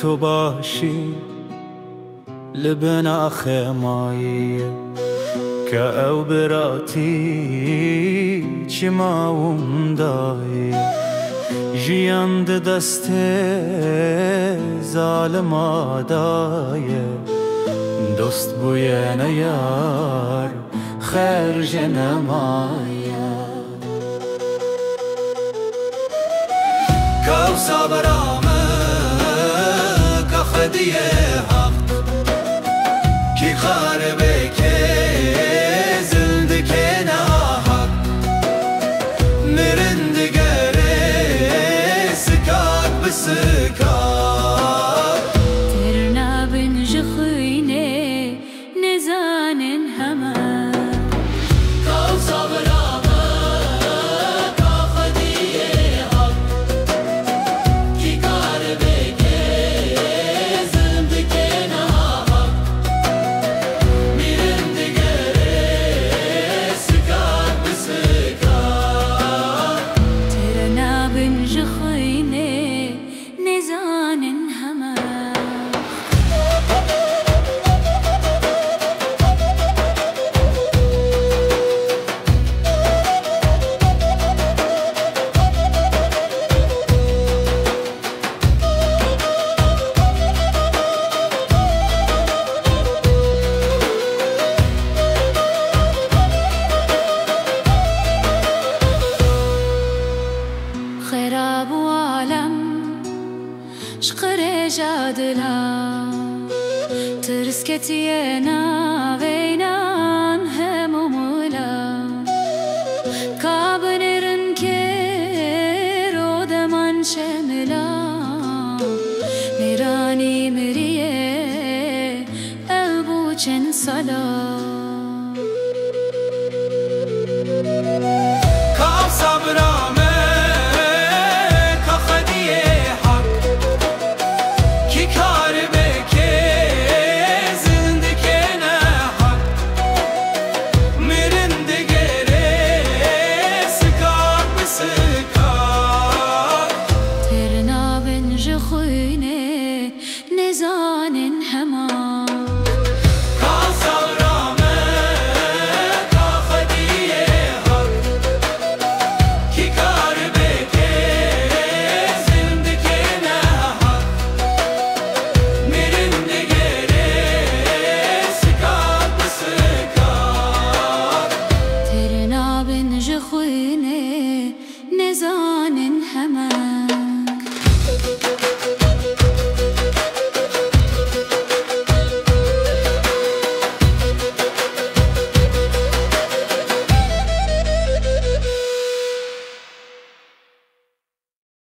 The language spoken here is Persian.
تو باشی لبنا خمایه که او براتی چی ما ومدای جیان دست ظالم آدایه دوست بوی نیار خیر جنمایه کو صبرامه که خدیه حق کی خاربه که زندگی ناحق مرندگره سکاک بسکاک ترنا بنج خوینه نزانن همه کو صبرامه که خدیه حق کی خاربه که زندگی ناحق ترنا بنج خوینه نزانن همه خراب وعالم شقر جادلا ترسكتينا بينان همومولا كابنرن كيرو دمان شملا ميراني مريه قلبو چن صلا کو صبرامه خوینه نزانن هما کو صبرامه که خدیه حق کی کار بکه زندگی ناحق مرندگره سکاک بسکاک ترنا بنج خوینه نزانن